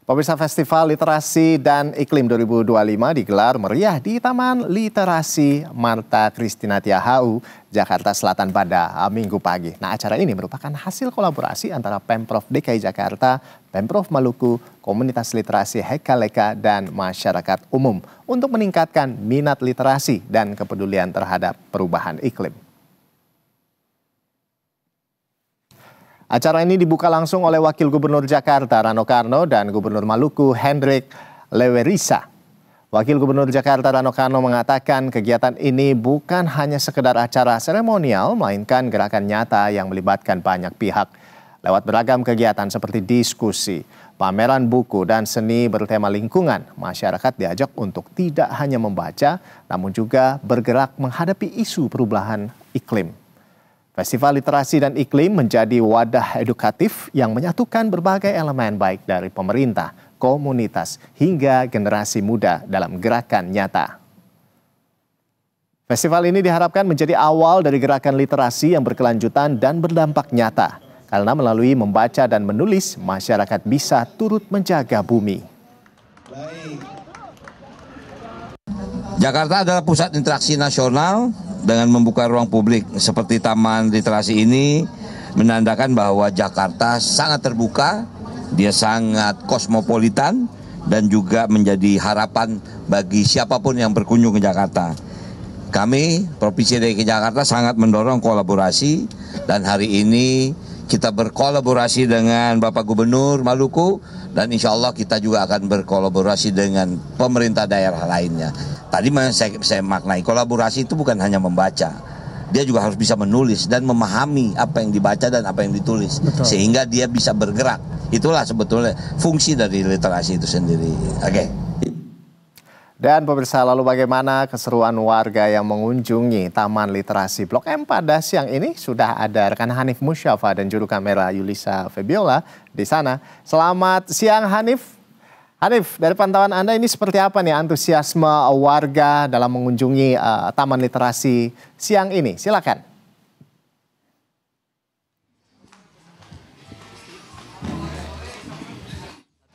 Pemirsa, Festival Literasi dan Iklim 2025 digelar meriah di Taman Literasi Marta Christina Tiahau, Jakarta Selatan pada Minggu pagi. Nah, acara ini merupakan hasil kolaborasi antara Pemprov DKI Jakarta, Pemprov Maluku, Komunitas Literasi Hekaleka, dan masyarakat umum untuk meningkatkan minat literasi dan kepedulian terhadap perubahan iklim. Acara ini dibuka langsung oleh Wakil Gubernur Jakarta Rano Karno dan Gubernur Maluku Hendrik Lewerisa. Wakil Gubernur Jakarta Rano Karno mengatakan kegiatan ini bukan hanya sekedar acara seremonial, melainkan gerakan nyata yang melibatkan banyak pihak. Lewat beragam kegiatan seperti diskusi, pameran buku, dan seni bertema lingkungan, masyarakat diajak untuk tidak hanya membaca, namun juga bergerak menghadapi isu perubahan iklim. Festival Literasi dan Iklim menjadi wadah edukatif yang menyatukan berbagai elemen baik dari pemerintah, komunitas, hingga generasi muda dalam gerakan nyata. Festival ini diharapkan menjadi awal dari gerakan literasi yang berkelanjutan dan berdampak nyata. Karena melalui membaca dan menulis, masyarakat bisa turut menjaga bumi. Jakarta adalah pusat interaksi nasional. Dengan membuka ruang publik seperti Taman Literasi ini menandakan bahwa Jakarta sangat terbuka, dia sangat kosmopolitan dan juga menjadi harapan bagi siapapun yang berkunjung ke Jakarta. Kami, Provinsi DKI Jakarta, sangat mendorong kolaborasi dan hari ini kita berkolaborasi dengan Bapak Gubernur Maluku dan insya Allah kita juga akan berkolaborasi dengan pemerintah daerah lainnya. Tadi saya maknai kolaborasi itu bukan hanya membaca, dia juga harus bisa menulis dan memahami apa yang dibaca dan apa yang ditulis. Betul. Sehingga dia bisa bergerak. Itulah sebetulnya fungsi dari literasi itu sendiri. Oke. Dan pemirsa, lalu bagaimana keseruan warga yang mengunjungi Taman Literasi Blok M pada siang ini? Sudah ada rekan Hanif Musyafa dan juru kamera Yulisa Febiola di sana. Selamat siang Hanif. Hanif, dari pantauan Anda ini seperti apa nih antusiasme warga dalam mengunjungi Taman Literasi siang ini? Silakan.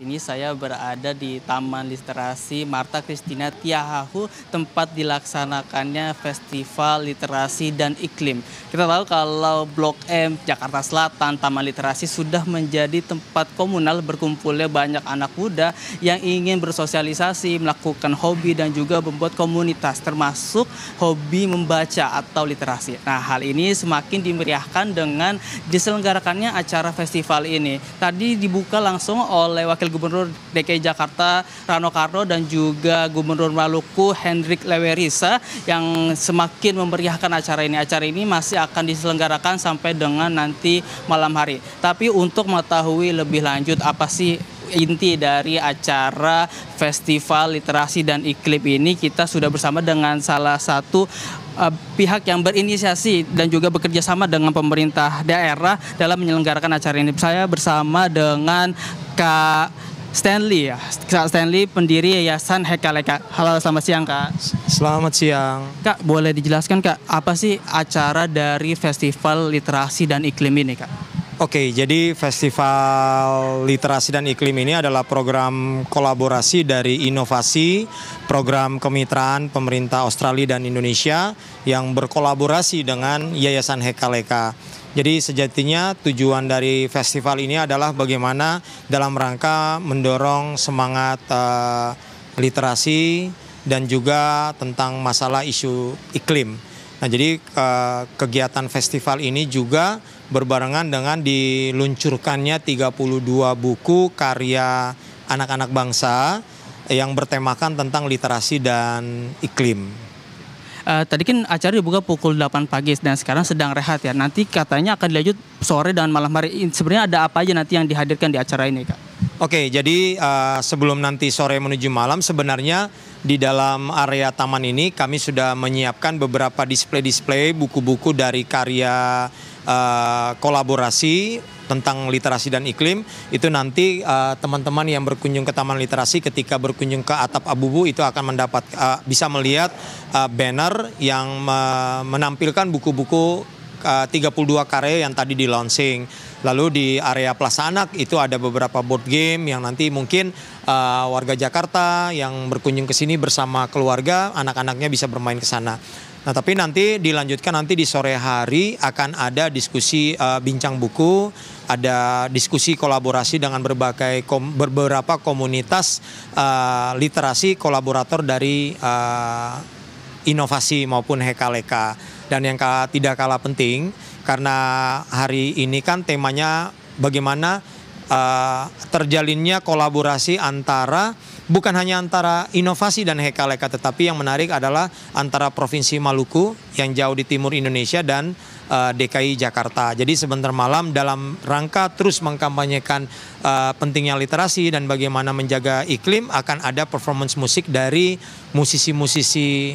Ini saya berada di Taman Literasi Marta Christina Tiahau, tempat dilaksanakannya Festival Literasi dan Iklim. Kita tahu kalau Blok M Jakarta Selatan, Taman Literasi sudah menjadi tempat komunal berkumpulnya banyak anak muda yang ingin bersosialisasi, melakukan hobi dan juga membuat komunitas, termasuk hobi membaca atau literasi. Nah, hal ini semakin dimeriahkan dengan diselenggarakannya acara festival ini. Tadi dibuka langsung oleh Wakil Gubernur DKI Jakarta Rano Karno dan juga Gubernur Maluku Hendrik Lewerisa yang semakin memeriahkan acara ini. Acara ini masih akan diselenggarakan sampai dengan nanti malam hari. Tapi untuk mengetahui lebih lanjut apa sih inti dari acara Festival Literasi dan Iklim ini, kita sudah bersama dengan salah satu pihak yang berinisiasi dan juga bekerja sama dengan pemerintah daerah dalam menyelenggarakan acara ini. Saya bersama dengan Kak Stanley, Kak Stanley, pendiri Yayasan Hekaleka. Halo, selamat siang Kak. Selamat siang. Kak, boleh dijelaskan Kak, apa sih acara dari Festival Literasi dan Iklim ini Kak? Oke, jadi Festival Literasi dan Iklim ini adalah program kolaborasi dari inovasi, program kemitraan pemerintah Australia dan Indonesia yang berkolaborasi dengan Yayasan Hekaleka. Jadi sejatinya tujuan dari festival ini adalah bagaimana dalam rangka mendorong semangat literasi dan juga tentang masalah isu iklim. Nah, jadi kegiatan festival ini juga berbarengan dengan diluncurkannya 32 buku karya anak-anak bangsa yang bertemakan tentang literasi dan iklim. Tadi kan acara dibuka pukul 8 pagi dan sekarang sedang rehat ya. Nanti katanya akan dilanjut sore dan malam hari. Sebenarnya ada apa aja nanti yang dihadirkan di acara ini Kak? Oke, jadi sebelum nanti sore menuju malam sebenarnya di dalam area taman ini kami sudah menyiapkan beberapa display-display buku-buku dari karya kolaborasi tentang literasi dan iklim. Itu nanti teman-teman yang berkunjung ke Taman Literasi ketika berkunjung ke Atap Abubu itu akan mendapat bisa melihat banner yang menampilkan buku-buku 32 karya yang tadi di launching. Lalu di area Plaza Anak itu ada beberapa board game yang nanti mungkin warga Jakarta yang berkunjung ke sini bersama keluarga, anak-anaknya bisa bermain ke sana. Nah, tapi nanti dilanjutkan nanti di sore hari akan ada diskusi bincang buku, ada diskusi kolaborasi dengan beberapa komunitas literasi kolaborator dari inovasi maupun Hekaleka. Dan yang tidak kalah penting, karena hari ini kan temanya bagaimana terjalinnya kolaborasi bukan hanya antara inovasi dan Hekaleka, tetapi yang menarik adalah antara Provinsi Maluku yang jauh di timur Indonesia dan DKI Jakarta. Jadi sebentar malam dalam rangka terus mengkampanyekan pentingnya literasi dan bagaimana menjaga iklim, akan ada performance musik dari musisi-musisi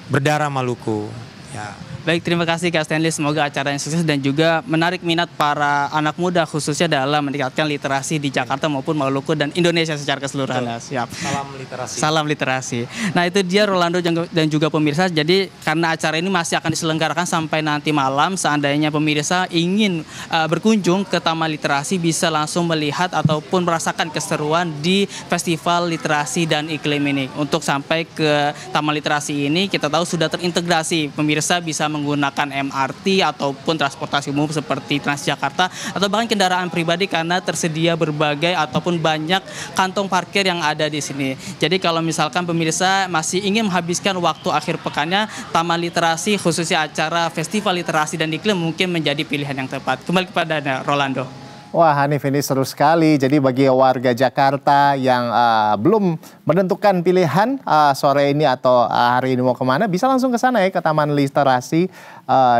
berdarah Maluku. Ya. Baik, terima kasih Kak Stanley. Semoga acara yang sukses dan juga menarik minat para anak muda khususnya dalam meningkatkan literasi di Jakarta maupun Maluku dan Indonesia secara keseluruhan. Siap. Salam literasi. Salam literasi. Nah, itu dia Rolando dan juga pemirsa. Jadi karena acara ini masih akan diselenggarakan sampai nanti malam, seandainya pemirsa ingin berkunjung ke Taman Literasi bisa langsung melihat ataupun merasakan keseruan di Festival Literasi dan Iklim ini. Untuk sampai ke Taman Literasi ini kita tahu sudah terintegrasi. Pemirsa bisa menggunakan MRT ataupun transportasi umum seperti Transjakarta atau bahkan kendaraan pribadi karena tersedia berbagai ataupun banyak kantong parkir yang ada di sini. Jadi kalau misalkan pemirsa masih ingin menghabiskan waktu akhir pekannya, Taman Literasi khususnya acara Festival Literasi dan Iklim mungkin menjadi pilihan yang tepat. Kembali kepada Rolando. Wah, Hanif, ini seru sekali. Jadi bagi warga Jakarta yang belum menentukan pilihan sore ini atau hari ini mau kemana, bisa langsung ke sana ya, ke Taman Literasi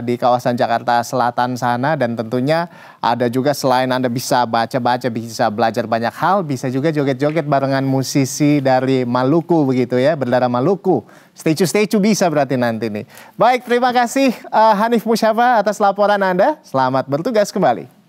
di kawasan Jakarta Selatan sana. Dan tentunya ada juga selain Anda bisa baca-baca, bisa belajar banyak hal, bisa juga joget-joget barengan musisi dari Maluku begitu ya, berdarah Maluku. Stay tune bisa berarti nanti nih. Baik, terima kasih Hanif Musyafa atas laporan Anda. Selamat bertugas kembali.